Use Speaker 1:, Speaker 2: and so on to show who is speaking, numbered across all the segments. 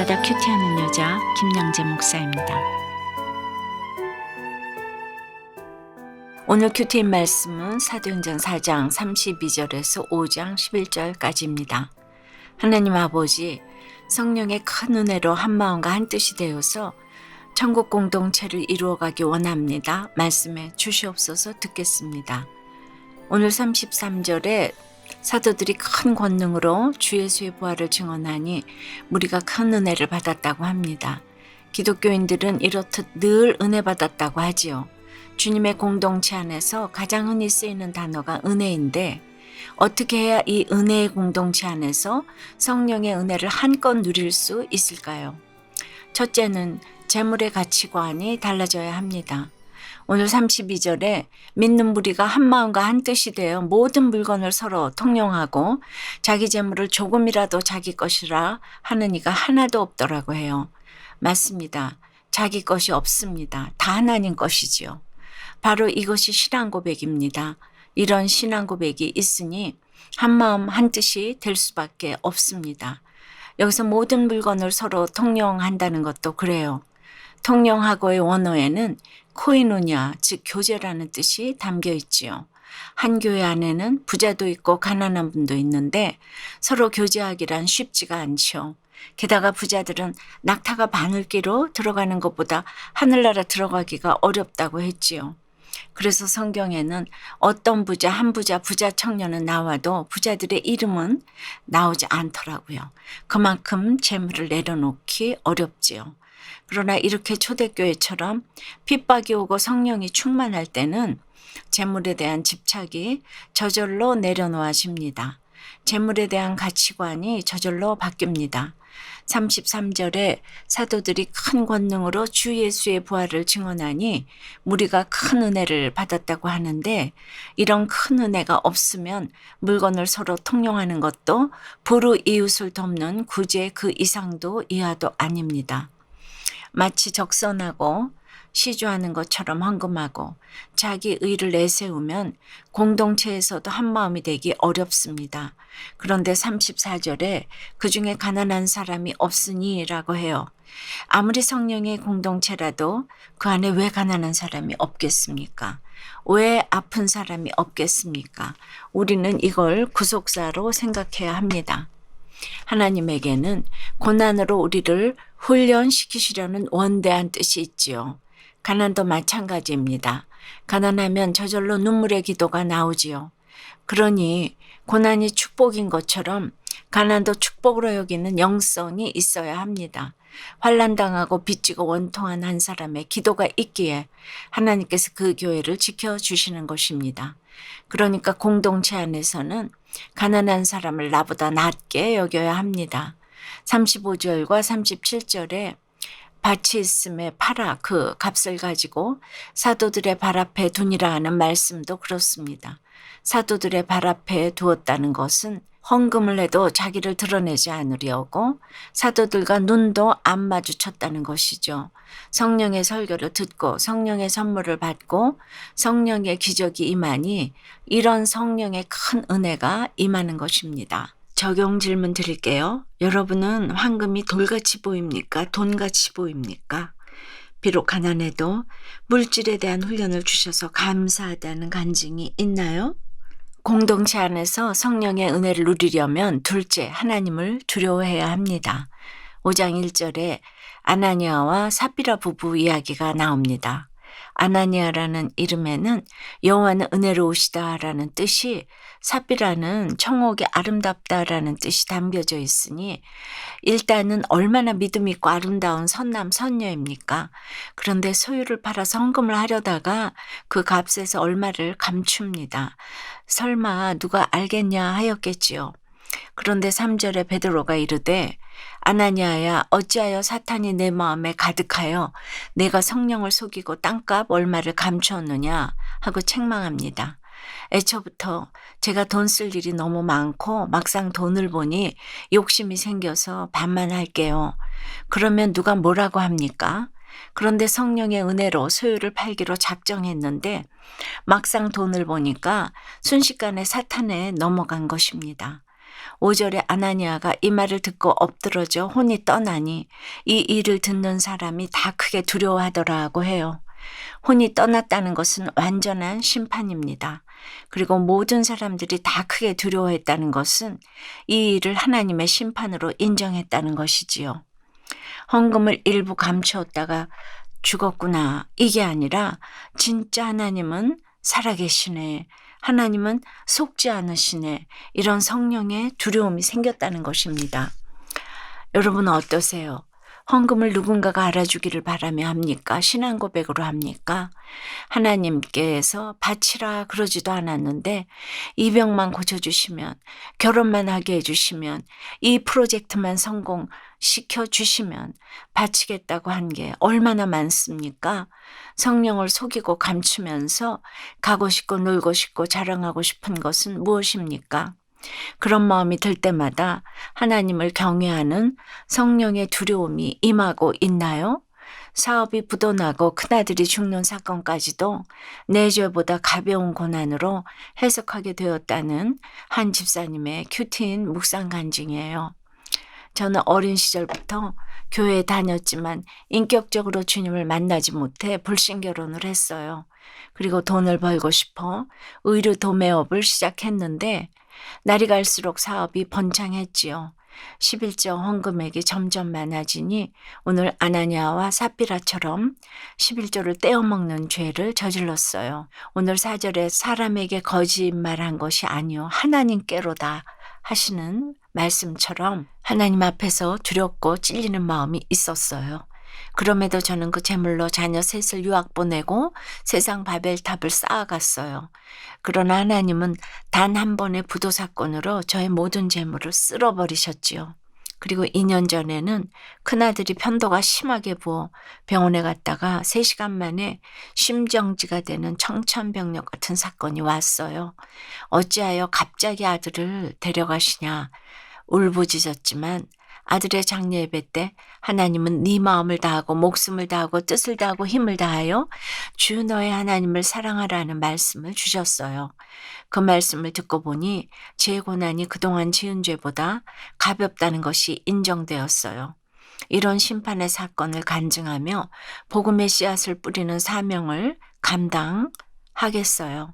Speaker 1: 날마다 큐티하는 여자 김양재 목사입니다. 오늘 큐티인 말씀은 사도행전 4장 32절에서 5장 11절까지입니다. 하나님 아버지, 성령의 큰 은혜로 한마음과 한뜻이 되어서 천국 공동체를 이루어가기 원합니다. 말씀해 주시옵소서. 듣겠습니다. 오늘 33절에 사도들이 큰 권능으로 주 예수의 부활을 증언하니 우리가 큰 은혜를 받았다고 합니다. 기독교인들은 이렇듯 늘 은혜 받았다고 하지요. 주님의 공동체 안에서 가장 흔히 쓰이는 단어가 은혜인데, 어떻게 해야 이 은혜의 공동체 안에서 성령의 은혜를 한껏 누릴 수 있을까요? 첫째는 재물의 가치관이 달라져야 합니다. 오늘 32절에 믿는 무리가 한마음과 한뜻이 되어 모든 물건을 서로 통용하고 자기 재물을 조금이라도 자기 것이라 하는 이가 하나도 없더라고 해요. 맞습니다. 자기 것이 없습니다. 다 하나님 것이지요. 바로 이것이 신앙 고백입니다. 이런 신앙 고백이 있으니 한마음 한뜻이 될 수밖에 없습니다. 여기서 모든 물건을 서로 통용한다는 것도 그래요. 통용하고의 원어에는 코이노냐, 즉 교제라는 뜻이 담겨 있지요. 한 교회 안에는 부자도 있고 가난한 분도 있는데 서로 교제하기란 쉽지가 않죠. 게다가 부자들은 낙타가 바늘기로 들어가는 것보다 하늘나라 들어가기가 어렵다고 했지요. 그래서 성경에는 어떤 부자, 한 부자, 부자 청년은 나와도 부자들의 이름은 나오지 않더라고요. 그만큼 재물을 내려놓기 어렵지요. 그러나 이렇게 초대교회처럼 핍박이 오고 성령이 충만할 때는 재물에 대한 집착이 저절로 내려놓아집니다. 재물에 대한 가치관이 저절로 바뀝니다. 33절에 사도들이 큰 권능으로 주 예수의 부활을 증언하니 우리가 큰 은혜를 받았다고 하는데, 이런 큰 은혜가 없으면 물건을 서로 통용하는 것도 부르 이웃을 돕는 구제 그 이상도 이하도 아닙니다. 마치 적선하고 시주하는 것처럼 헌금하고 자기 의를 내세우면 공동체에서도 한마음이 되기 어렵습니다. 그런데 34절에 그중에 가난한 사람이 없으니 라고 해요. 아무리 성령의 공동체라도 그 안에 왜 가난한 사람이 없겠습니까? 왜 아픈 사람이 없겠습니까? 우리는 이걸 구속사로 생각해야 합니다. 하나님에게는 고난으로 우리를 훈련시키시려는 원대한 뜻이 있지요. 가난도 마찬가지입니다. 가난하면 저절로 눈물의 기도가 나오지요. 그러니 고난이 축복인 것처럼 가난도 축복으로 여기는 영성이 있어야 합니다. 환난당하고 빚지고 원통한 한 사람의 기도가 있기에 하나님께서 그 교회를 지켜주시는 것입니다. 그러니까 공동체 안에서는 가난한 사람을 나보다 낮게 여겨야 합니다. 35절과 37절에 밭이 있음에 팔아 그 값을 가지고 사도들의 발 앞에 두니라 하는 말씀도 그렇습니다. 사도들의 발 앞에 두었다는 것은 헌금을 해도 자기를 드러내지 않으려고 사도들과 눈도 안 마주쳤다는 것이죠. 성령의 설교를 듣고 성령의 선물을 받고 성령의 기적이 임하니 이런 성령의 큰 은혜가 임하는 것입니다. 적용 질문 드릴게요. 여러분은 황금이 돌같이 보입니까? 돈같이 보입니까? 비록 가난해도 물질에 대한 훈련을 주셔서 감사하다는 간증이 있나요? 공동체 안에서 성령의 은혜를 누리려면 둘째, 하나님을 두려워해야 합니다. 5장 1절에 아나니아와 삽비라 부부 이야기가 나옵니다. 아나니아라는 이름에는 여호와는 은혜로우시다라는 뜻이, 삽비라는 청옥이 아름답다라는 뜻이 담겨져 있으니 일단은 얼마나 믿음 있고 아름다운 선남 선녀입니까? 그런데 소유를 팔아서 헌금을 하려다가 그 값에서 얼마를 감춥니다. 설마 누가 알겠냐 하였겠지요. 그런데 3절에 베드로가 이르되 아나니아야, 어찌하여 사탄이 내 마음에 가득하여 내가 성령을 속이고 땅값 얼마를 감추었느냐 하고 책망합니다. 애초부터 제가 돈 쓸 일이 너무 많고 막상 돈을 보니 욕심이 생겨서 반만할게요. 그러면 누가 뭐라고 합니까? 그런데 성령의 은혜로 소유를 팔기로 작정했는데 막상 돈을 보니까 순식간에 사탄에 넘어간 것입니다. 5절에 아나니아가 이 말을 듣고 엎드러져 혼이 떠나니 이 일을 듣는 사람이 다 크게 두려워하더라고 해요. 혼이 떠났다는 것은 완전한 심판입니다. 그리고 모든 사람들이 다 크게 두려워했다는 것은 이 일을 하나님의 심판으로 인정했다는 것이지요. 헌금을 일부 감추었다가 죽었구나. 이게 아니라 진짜 하나님은 살아계시네. 하나님은 속지 않으시네. 이런 성령의 두려움이 생겼다는 것입니다. 여러분은 어떠세요? 헌금을 누군가가 알아주기를 바라며 합니까? 신앙 고백으로 합니까? 하나님께서 바치라 그러지도 않았는데 이 병만 고쳐주시면, 결혼만 하게 해주시면, 이 프로젝트만 성공시켜 주시면 바치겠다고 한 게 얼마나 많습니까? 성령을 속이고 감추면서 가고 싶고 놀고 싶고 자랑하고 싶은 것은 무엇입니까? 그런 마음이 들 때마다 하나님을 경외하는 성령의 두려움이 임하고 있나요? 사업이 부도나고 큰아들이 죽는 사건까지도 내 죄보다 가벼운 고난으로 해석하게 되었다는 한 집사님의 큐티인 묵상 간증이에요. 저는 어린 시절부터 교회에 다녔지만 인격적으로 주님을 만나지 못해 불신결혼을 했어요. 그리고 돈을 벌고 싶어 의류 도매업을 시작했는데 날이 갈수록 사업이 번창했지요. 11조 헌금액이 점점 많아지니 오늘 아나니아와 삽비라처럼 11조를 떼어먹는 죄를 저질렀어요. 오늘 4절에 사람에게 거짓말한 것이 아니요 하나님께로다 하시는 말씀처럼 하나님 앞에서 두렵고 찔리는 마음이 있었어요. 그럼에도 저는 그 재물로 자녀 셋을 유학 보내고 세상 바벨탑을 쌓아갔어요. 그러나 하나님은 단 한 번의 부도 사건으로 저의 모든 재물을 쓸어버리셨지요. 그리고 2년 전에는 큰아들이 편도가 심하게 부어 병원에 갔다가 3시간 만에 심정지가 되는 청천벽력 같은 사건이 왔어요. 어찌하여 갑자기 아들을 데려가시냐 울부짖었지만 아들의 장례 예배 때 하나님은 네 마음을 다하고 목숨을 다하고 뜻을 다하고 힘을 다하여 주 너의 하나님을 사랑하라는 말씀을 주셨어요. 그 말씀을 듣고 보니 제 고난이 그동안 지은 죄보다 가볍다는 것이 인정되었어요. 이런 심판의 사건을 간증하며 복음의 씨앗을 뿌리는 사명을 감당하겠어요.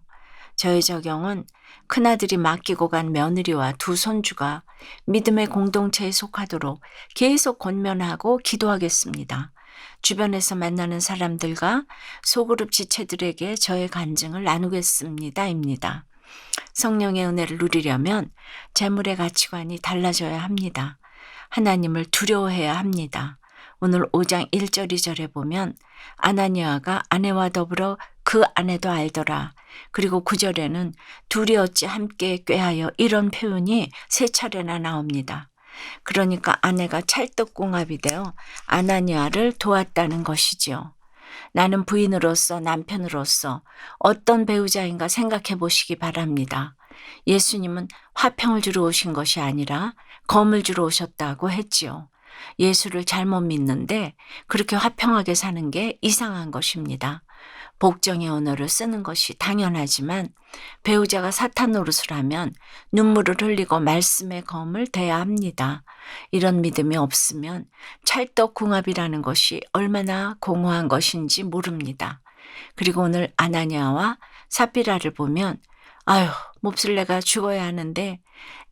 Speaker 1: 저의 적용은 큰아들이 맡기고 간 며느리와 두 손주가 믿음의 공동체에 속하도록 계속 권면하고 기도하겠습니다. 주변에서 만나는 사람들과 소그룹 지체들에게 저의 간증을 나누겠습니다.입니다. 성령의 은혜를 누리려면 재물의 가치관이 달라져야 합니다. 하나님을 두려워해야 합니다. 오늘 5장 1절 2절에 보면 아나니아가 아내와 더불어 그 아내도 알더라. 그리고 9절에는 둘이 어찌 함께 꾀하여 이런 표현이 3차례나 나옵니다. 그러니까 아내가 찰떡궁합이 되어 아나니아를 도왔다는 것이지요. 나는 부인으로서 남편으로서 어떤 배우자인가 생각해 보시기 바랍니다. 예수님은 화평을 주러 오신 것이 아니라 검을 주러 오셨다고 했지요. 예수를 잘못 믿는데 그렇게 화평하게 사는 게 이상한 것입니다. 복정의 언어를 쓰는 것이 당연하지만 배우자가 사탄 노릇을 하면 눈물을 흘리고 말씀의 검을 대야 합니다. 이런 믿음이 없으면 찰떡궁합이라는 것이 얼마나 공허한 것인지 모릅니다. 그리고 오늘 아나니아와 삽비라를 보면 아유 몹쓸 내가 죽어야 하는데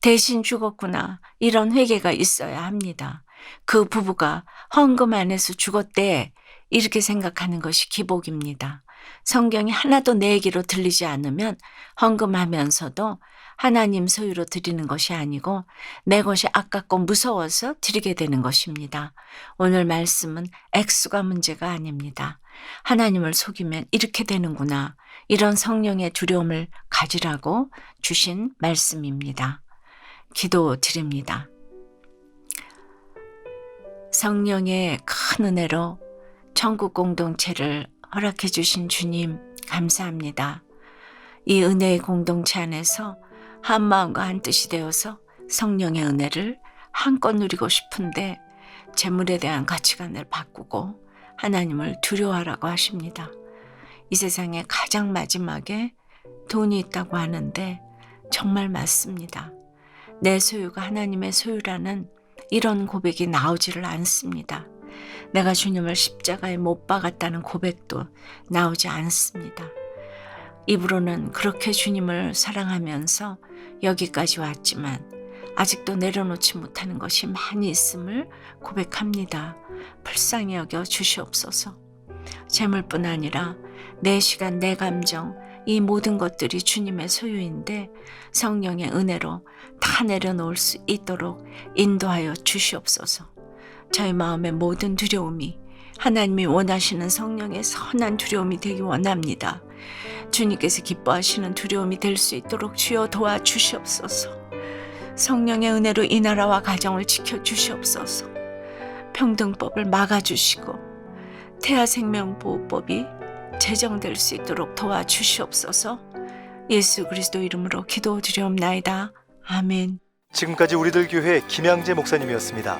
Speaker 1: 대신 죽었구나 이런 회개가 있어야 합니다. 그 부부가 헌금 안에서 죽었대 이렇게 생각하는 것이 기복입니다. 성경이 하나도 내 얘기로 들리지 않으면 헌금하면서도 하나님 소유로 드리는 것이 아니고 내 것이 아깝고 무서워서 드리게 되는 것입니다. 오늘 말씀은 액수가 문제가 아닙니다. 하나님을 속이면 이렇게 되는구나. 이런 성령의 두려움을 가지라고 주신 말씀입니다. 기도드립니다. 성령의 큰 은혜로 천국 공동체를 허락해 주신 주님 감사합니다. 이 은혜의 공동체 안에서 한 마음과 한 뜻이 되어서 성령의 은혜를 한껏 누리고 싶은데 재물에 대한 가치관을 바꾸고 하나님을 두려워하라고 하십니다. 이 세상에 가장 마지막에 돈이 있다고 하는데 정말 맞습니다. 내 소유가 하나님의 소유라는 이런 고백이 나오지를 않습니다. 내가 주님을 십자가에 못 박았다는 고백도 나오지 않습니다. 입으로는 그렇게 주님을 사랑하면서 여기까지 왔지만 아직도 내려놓지 못하는 것이 많이 있음을 고백합니다. 불쌍히 여겨 주시옵소서. 재물뿐 아니라 내 시간, 내 감정, 이 모든 것들이 주님의 소유인데 성령의 은혜로 다 내려놓을 수 있도록 인도하여 주시옵소서. 저희 마음의 모든 두려움이 하나님이 원하시는 성령의 선한 두려움이 되기 원합니다. 주님께서 기뻐하시는 두려움이 될 수 있도록 주여 도와주시옵소서. 성령의 은혜로 이 나라와 가정을 지켜주시옵소서. 평등법을 막아주시고 태아생명보호법이 제정될 수 있도록 도와주시옵소서. 예수 그리스도 이름으로 기도드리옵나이다. 아멘.
Speaker 2: 지금까지 우리들 교회 김양재 목사님이었습니다.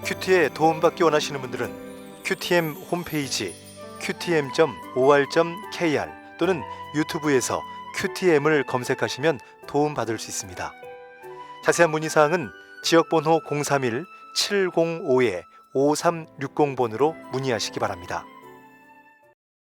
Speaker 2: 큐티에 도움받기 원하시는 분들은 QTM 홈페이지 qtm.or.kr 또는 유튜브에서 QTM을 검색하시면 도움받을 수 있습니다. 자세한 문의사항은 지역번호 031-705-5360번으로 문의하시기 바랍니다.